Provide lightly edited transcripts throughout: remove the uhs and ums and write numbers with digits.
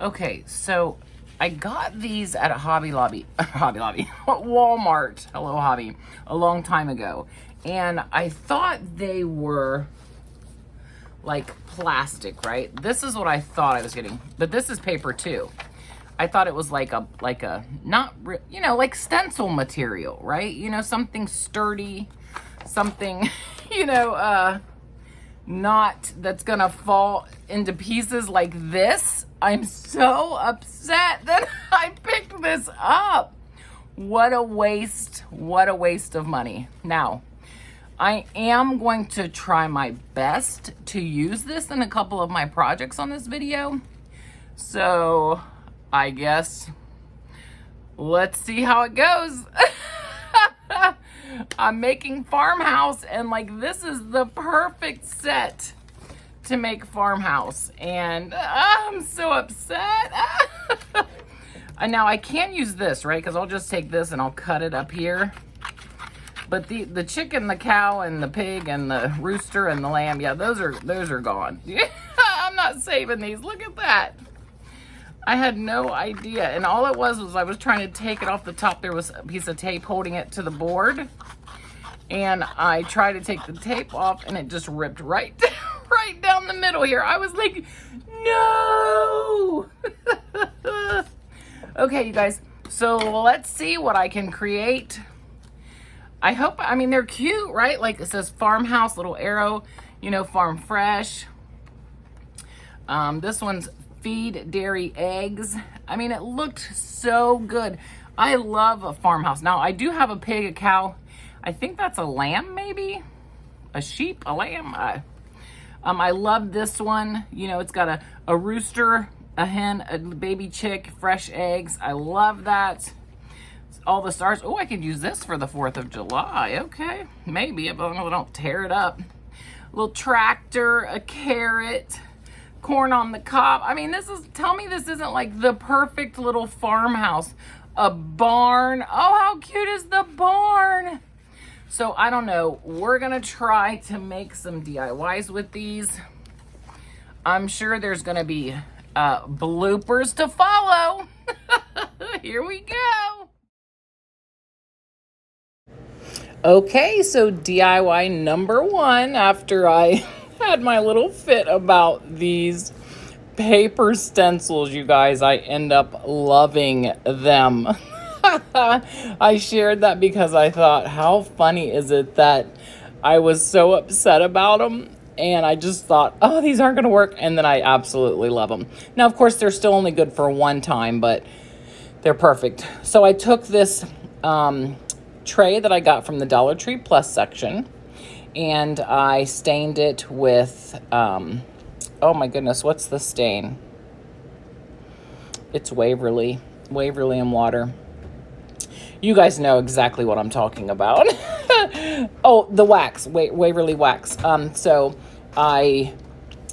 Okay, so I got these at a Hobby Lobby, Walmart, hello Hobby, a long time ago. And I thought they were like plastic, right? This is what I thought I was getting, but this is paper too. I thought it was like a not, you know, like stencil material, right? You know, something sturdy, something, you know, not that's gonna fall into pieces like this. I'm so upset that I picked this up. What a waste of money. Now, I am going to try my best to use this in a couple of my projects on this video. So I guess let's see how it goes. I'm making Farmhouse, and like this is the perfect set to make Farmhouse, and I'm so upset. And now I can't use this, right? Because I'll just take this and I'll cut it up here. But the chicken, the cow, and the pig, and the rooster, and the lamb, yeah, those are gone. I'm not saving these. Look at that. I had no idea. And all it was I was trying to take it off the top. There was a piece of tape holding it to the board. And I tried to take the tape off, and it just ripped right down the middle here. I was like, no. Okay, you guys. So let's see what I can create. I hope, I mean, they're cute, right? Like it says Farmhouse, little arrow, you know, farm fresh. This one's feed dairy eggs. I mean, it looked so good. I love a Farmhouse. Now, I do have a pig, a cow. I think that's a lamb, maybe? A sheep, a lamb. I love this one. You know, it's got a rooster, a hen, a baby chick, fresh eggs. I love that. All the stars. Oh, I could use this for the 4th of July. Okay, maybe, if I don't tear it up. A little tractor, a carrot, corn on the cob. I mean, tell me this isn't like the perfect little farmhouse. A barn. Oh, how cute is the barn? So I don't know. We're gonna try to make some DIYs with these. I'm sure there's gonna be bloopers to follow. Here we go. Okay, so DIY number 1, after I had my little fit about these paper stencils, you guys, I end up loving them. I shared that because I thought, how funny is it that I was so upset about them, and I just thought, oh, these aren't going to work, and then I absolutely love them. Now, of course, they're still only good for one time, but they're perfect. So I took this tray that I got from the Dollar Tree Plus section, and I stained it with, oh my goodness, what's the stain? It's Waverly and water. You guys know exactly what I'm talking about. Oh, the wax, Waverly wax. So I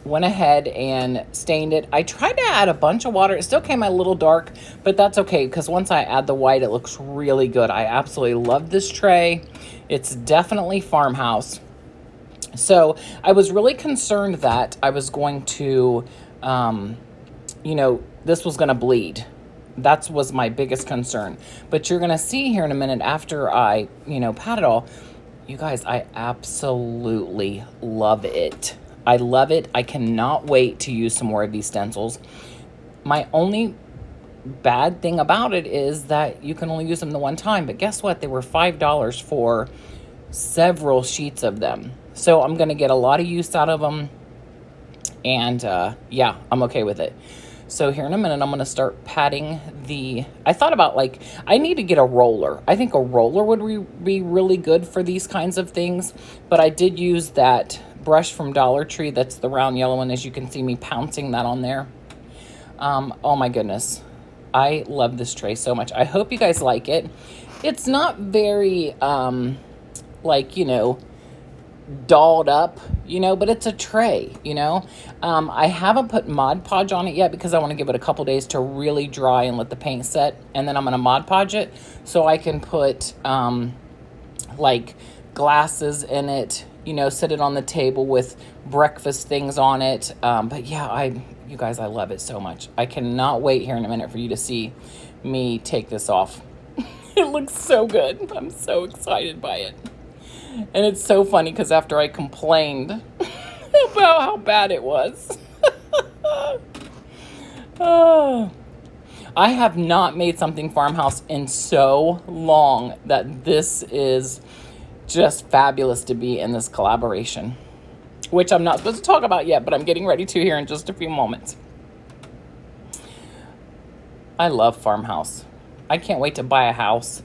went ahead and stained it. I tried to add a bunch of water. It still came a little dark, but that's okay, because once I add the white, it looks really good. I absolutely love this tray. It's definitely Farmhouse. So I was really concerned that I was going to, you know, this was going to bleed. That was my biggest concern. But you're going to see here in a minute after I, you know, pat it all. You guys, I absolutely love it. I love it. I cannot wait to use some more of these stencils. My only bad thing about it is that you can only use them the one time. But guess what? They were $5 for several sheets of them. So I'm going to get a lot of use out of them. And yeah, I'm okay with it. So here in a minute, I'm going to start patting I thought about, like, I need to get a roller. I think a roller would be really good for these kinds of things. But I did use that brush from Dollar Tree. That's the round yellow one, as you can see me pouncing that on there. Oh my goodness. I love this tray so much. I hope you guys like it. It's not very, like, you know, dolled up, you know, but it's a tray, you know. I haven't put Mod Podge on it yet because I want to give it a couple days to really dry and let the paint set, and then I'm going to Mod Podge it so I can put like glasses in it, you know, sit it on the table with breakfast things on it. But yeah, You guys, I love it so much. I cannot wait here in a minute for you to see me take this off. It looks so good. I'm so excited by it. And it's so funny because after I complained about how bad it was. Oh, I have not made something farmhouse in so long that this is just fabulous to be in this collaboration, which I'm not supposed to talk about yet, but I'm getting ready to here in just a few moments. I love farmhouse. I can't wait to buy a house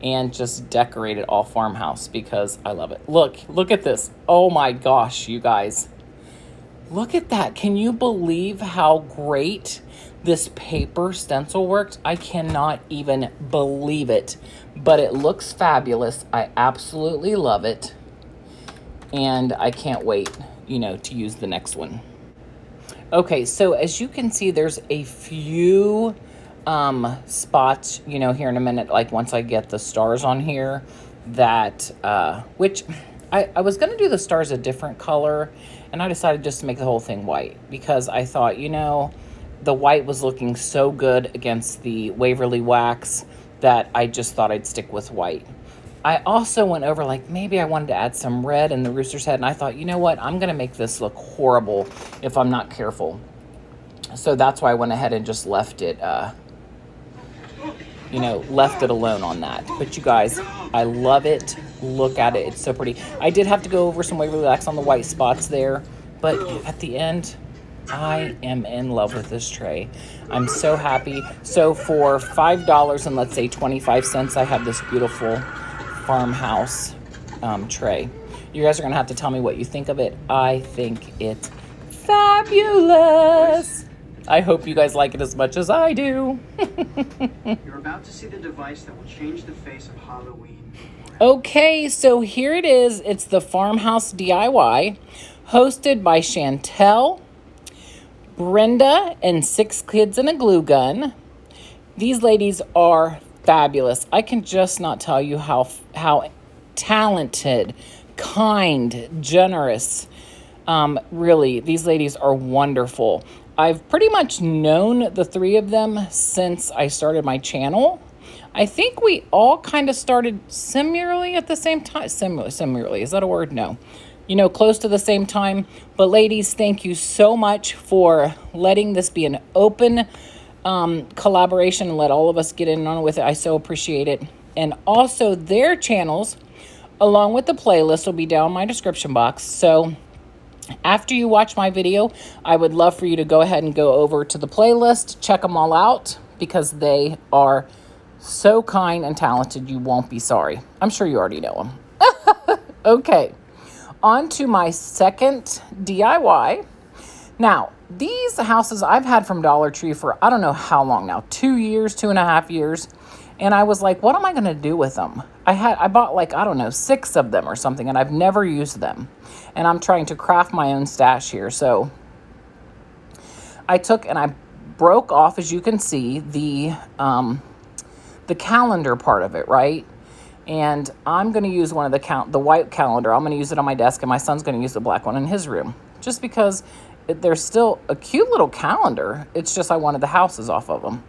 and just decorate it all farmhouse because I love it. Look at this. Oh my gosh, you guys. Look at that. Can you believe how great this paper stencil worked? I cannot even believe it, but it looks fabulous. I absolutely love it. And I can't wait, to use the next one. Okay, so as you can see, there's a few spots, here in a minute, like once I get the stars on here, that, which I was going to do the stars a different color, and I decided just to make the whole thing white because I thought, the white was looking so good against the Waverly wax that I just thought I'd stick with white. I also went over, like, maybe I wanted to add some red in the rooster's head, and I thought, you know what, I'm going to make this look horrible if I'm not careful. So that's why I went ahead and just left it, left it alone on that. But you guys, I love it. Look at it. It's so pretty. I did have to go over some Waverly wax on the white spots there, but at the end, I am in love with this tray. I'm so happy. So for $5 and let's say 25 cents, I have this beautiful farmhouse tray. You guys are going to have to tell me what you think of it. I think it's fabulous. I hope you guys like it as much as I do. You're about to see the device that will change the face of Halloween. Okay, so here it is. It's the Farmhouse DIY, hosted by Shantell, Brenda, and 6 kids and a glue gun. These ladies are fabulous. I can just not tell you how talented, kind, generous. Really, these ladies are wonderful. I've pretty much known the 3 of them since I started my channel. I think we all kind of started similarly at the same time. Similarly, is that a word? No. Close to the same time. But ladies, thank you so much for letting this be an open collaboration and let all of us get in on with it. I so appreciate it. And also their channels, along with the playlist, will be down in my description box. So after you watch my video, I would love for you to go ahead and go over to the playlist, check them all out, because they are so kind and talented, you won't be sorry. I'm sure you already know them. Okay, on to my second DIY. Now, these houses I've had from Dollar Tree for I don't know how long now, 2 years, 2.5 years. And I was like, what am I going to do with them? I bought like, I don't know, 6 of them or something, and I've never used them. And I'm trying to craft my own stash here. So I took and I broke off, as you can see, the calendar part of it, right? And I'm going to use one of the white calendar. I'm going to use it on my desk, and my son's going to use the black one in his room. Just because there's still a cute little calendar. It's just I wanted the houses off of them.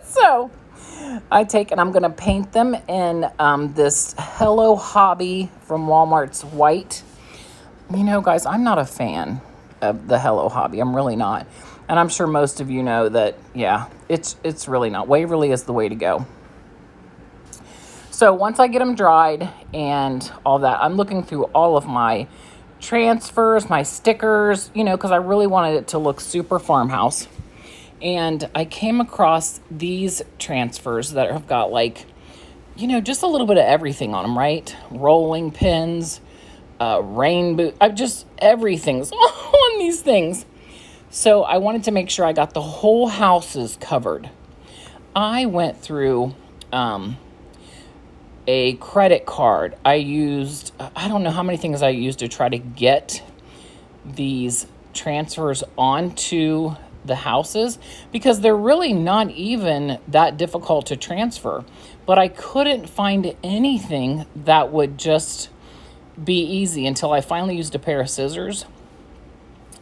So I take and I'm going to paint them in this Hello Hobby from Walmart's white. Guys, I'm not a fan of the Hello Hobby. I'm really not. And I'm sure most of you know that, yeah, it's really not. Waverly is the way to go. So once I get them dried and all that, I'm looking through all of my transfers, my stickers, because I really wanted it to look super farmhouse. And I came across these transfers that have got like, just a little bit of everything on them, right? Rolling pins, rain boot, everything's on these things. So I wanted to make sure I got the whole houses covered. I went through a credit card. I used, I don't know how many things I used to try to get these transfers onto the houses, because they're really not even that difficult to transfer. But I couldn't find anything that would just be easy until I finally used a pair of scissors.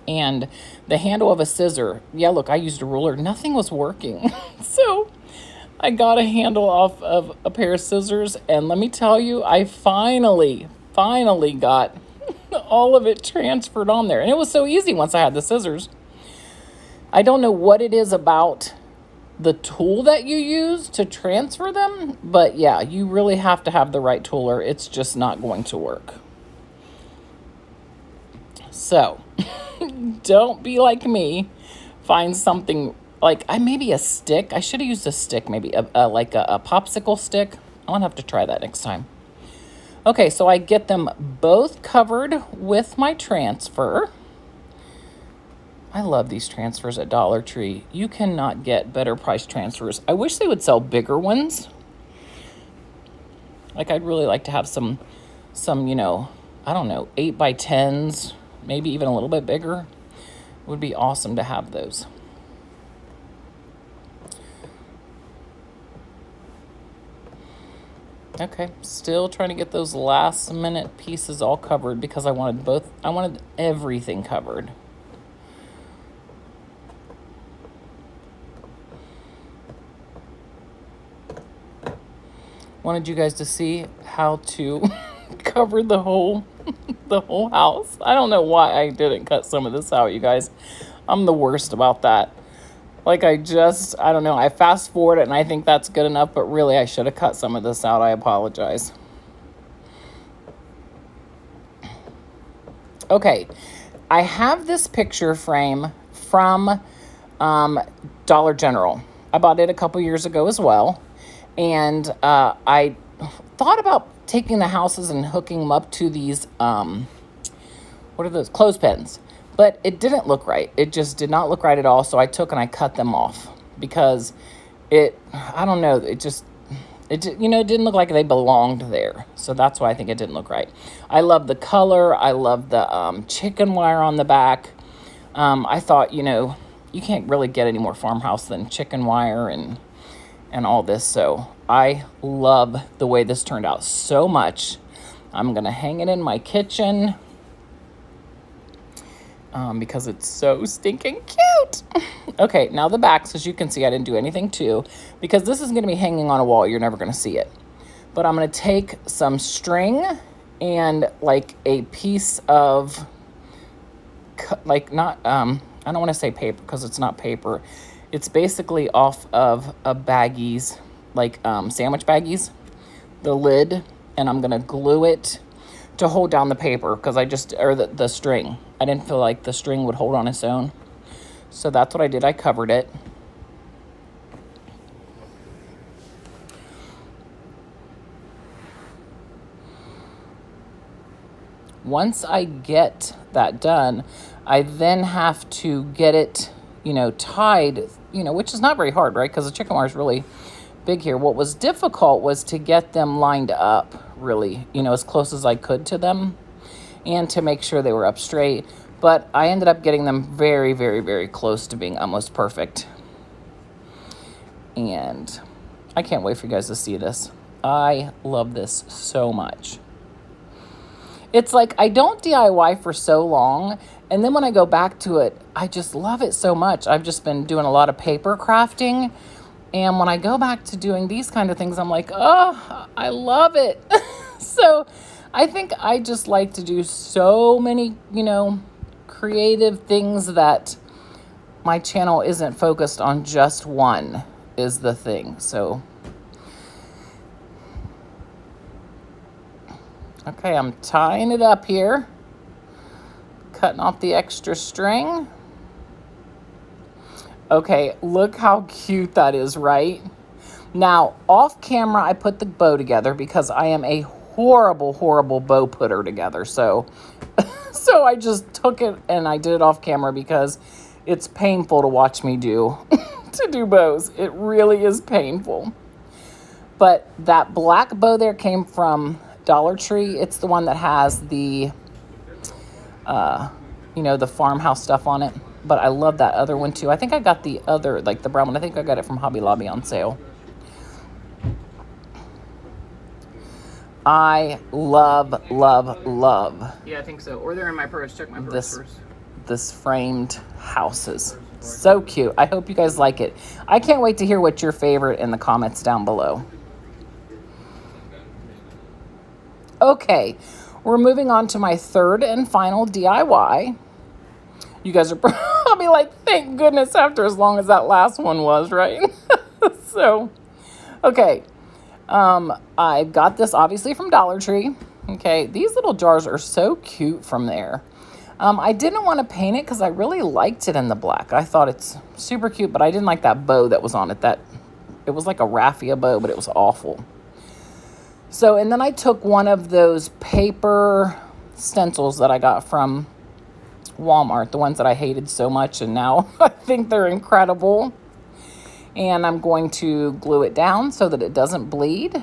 And the handle of a scissor, yeah, look, I used a ruler. Nothing was working. So I got a handle off of a pair of scissors. And let me tell you, I finally got all of it transferred on there. And it was so easy once I had the scissors. I don't know what it is about the tool that you use to transfer them, but yeah, you really have to have the right tool or it's just not going to work. So don't be like me. Find something like maybe a stick. I should have used a stick, maybe like a popsicle stick. I'll have to try that next time. Okay, so I get them both covered with my transfer. I love these transfers at Dollar Tree. You cannot get better price transfers. I wish they would sell bigger ones. Like, I'd really like to have some, you know, I don't know, 8x10s, maybe even a little bit bigger. It would be awesome to have those. Okay, still trying to get those last minute pieces all covered because I wanted everything covered. Wanted you guys to see how to cover the whole house. I don't know why I didn't cut some of this out, you guys. I'm the worst about that. Like I don't know, I fast forward it and I think that's good enough, but really I should have cut some of this out. I apologize. Okay, I have this picture frame from Dollar General. I bought it a couple years ago as well. And I thought about taking the houses and hooking them up to these, what are those, clothespins. But it didn't look right. It just did not look right at all. So I took and I cut them off because I don't know, it didn't look like they belonged there. So that's why I think it didn't look right. I love the color. I love the chicken wire on the back. I thought, you can't really get any more farmhouse than chicken wire and all this. So I love the way this turned out so much. I'm going to hang it in my kitchen because it's so stinking cute. Okay, now the backs, as you can see, I didn't do anything to because this is going to be hanging on a wall. You're never going to see it. But I'm going to take some string and like a piece of, like not, I don't want to say paper because it's not paper. It's basically off of a baggies, like sandwich baggies, the lid, and I'm going to glue it to hold down the paper because the string. I didn't feel like the string would hold on its own. So that's what I did. I covered it. Once I get that done, I then have to get it tied, which is not very hard, right? Because the chicken wire is really big here. What was difficult was to get them lined up really, as close as I could to them and to make sure they were up straight. But I ended up getting them very, very, very close to being almost perfect. And I can't wait for you guys to see this. I love this so much. It's like I don't DIY for so long, and then when I go back to it, I just love it so much. I've just been doing a lot of paper crafting, and when I go back to doing these kind of things, I'm like, oh, I love it. So I think I just like to do so many, creative things that my channel isn't focused on just one is the thing. So okay, I'm tying it up here, cutting off the extra string. Okay, look how cute that is, right? Now, off camera, I put the bow together because I am a horrible, horrible bow putter together. So I just took it and I did it off camera because it's painful to watch me to do bows. It really is painful. But that black bow there came from Dollar Tree. It's the one that has the, the farmhouse stuff on it. But I love that other one too. I think I got the other, like the brown one. I think I got it from Hobby Lobby on sale. I love, love, love. Yeah, I think so. Or they're in my purse. Check my purse first. this framed houses. So cute. I hope you guys like it. I can't wait to hear what's your favorite in the comments down below. Okay, we're moving on to my third and final DIY. You guys are probably like, thank goodness, after as long as that last one was, right? So, okay. I got this obviously from Dollar Tree. Okay, these little jars are so cute from there. I didn't want to paint it because I really liked it in the black. I thought it's super cute, but I didn't like that bow that was on it. It was like a raffia bow, but it was awful. So, and then I took one of those paper stencils that I got from Walmart, the ones that I hated so much, and now I think they're incredible. And I'm going to glue it down so that it doesn't bleed.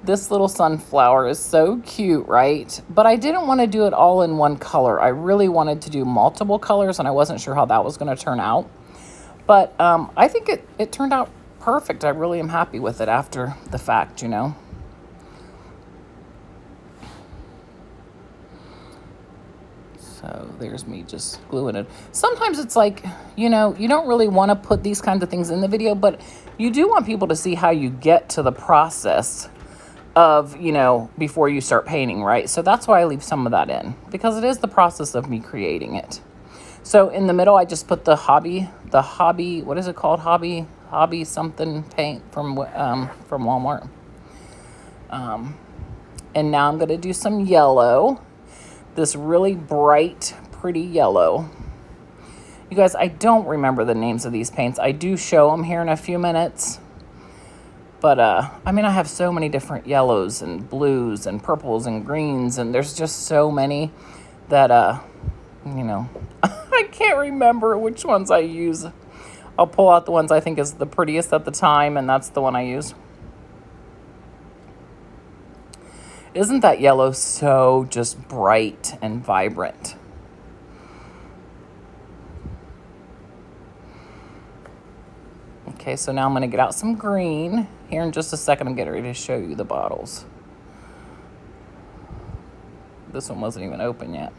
This little sunflower is so cute, right? But I didn't want to do it all in one color. I really wanted to do multiple colors, and I wasn't sure how that was going to turn out. But I think it turned out perfect. I really am happy with it after the fact, you know. So there's me just gluing it. Sometimes it's like, you know, you don't really want to put these kinds of things in the video, but you do want people to see how you get to the process of, you know, before you start painting, right? So that's why I leave some of that in, because it is the process of me creating it. So in the middle, I just put the hobby, what is it called? Hobby something paint from Walmart. And now I'm going to do some yellow. This really bright, pretty yellow. You guys, I don't remember the names of these paints. I do show them here in a few minutes. But, I mean, I have so many different yellows and blues and purples and greens. And there's just so many that, you know, I can't remember which ones I use. I'll pull out the ones I think is the prettiest at the time, and that's the one I use. Isn't that yellow so just bright and vibrant? Okay, so now I'm going to get out some green. Here in just a second, I'm getting ready to show you the bottles. This one wasn't even open yet.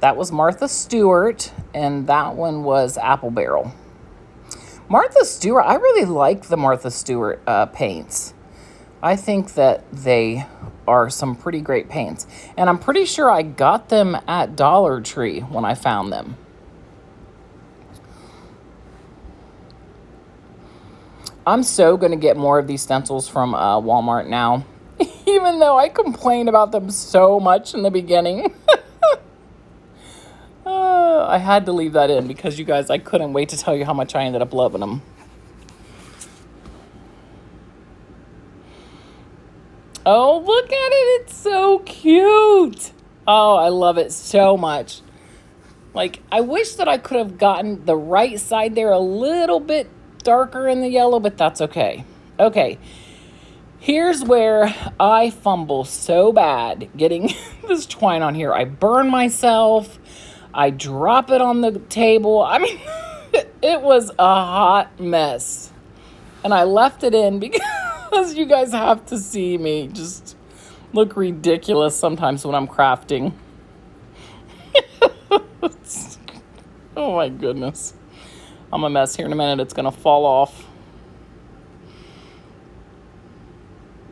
That was Martha Stewart, and that one was Apple Barrel. Martha Stewart, I really like the Martha Stewart paints. I think that they are some pretty great paints. And I'm pretty sure I got them at Dollar Tree when I found them. I'm so going to get more of these stencils from Walmart now. Even though I complained about them so much in the beginning. I had to leave that in because, you guys, I couldn't wait to tell you how much I ended up loving them. Oh, look at it. It's so cute. Oh, I love it so much. Like, I wish that I could have gotten the right side there a little bit darker in the yellow, but that's okay. Okay. Here's where I fumble so bad getting this twine on here. I burn myself. I drop it on the table. I mean, it was a hot mess. And I left it in because you guys have to see me just look ridiculous sometimes when I'm crafting. Oh my goodness. I'm a mess here in a minute. It's going to fall off.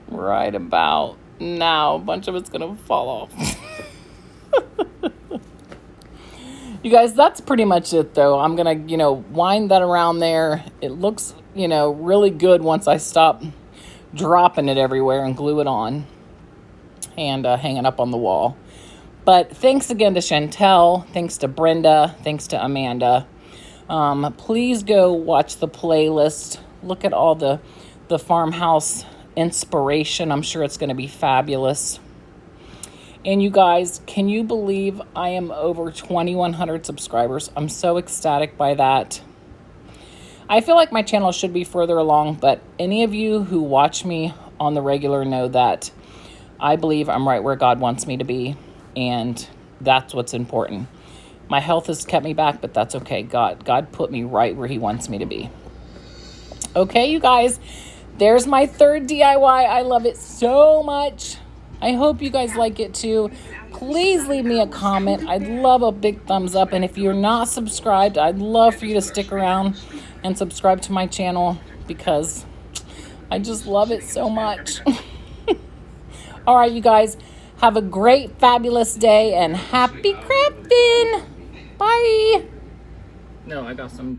Right about now. A bunch of it's going to fall off. You guys, that's pretty much it, though. I'm going to, wind that around there. It looks, really good once I stop dropping it everywhere and glue it on and hang it up on the wall. But thanks again to Shantell. Thanks to Brenda. Thanks to Amanda. Please go watch the playlist. Look at all the farmhouse inspiration. I'm sure it's going to be fabulous. And you guys, can you believe I am over 2,100 subscribers? I'm so ecstatic by that. I feel like my channel should be further along, but any of you who watch me on the regular know that I believe I'm right where God wants me to be, and that's what's important. My health has kept me back, but that's okay. God put me right where he wants me to be. Okay, you guys, there's my third DIY. I love it so much. I hope you guys like it too. Please leave me a comment. I'd love a big thumbs up. And if you're not subscribed, I'd love for you to stick around and subscribe to my channel because I just love it so much. All right, you guys, have a great, fabulous day and happy crafting. Bye. No, I got some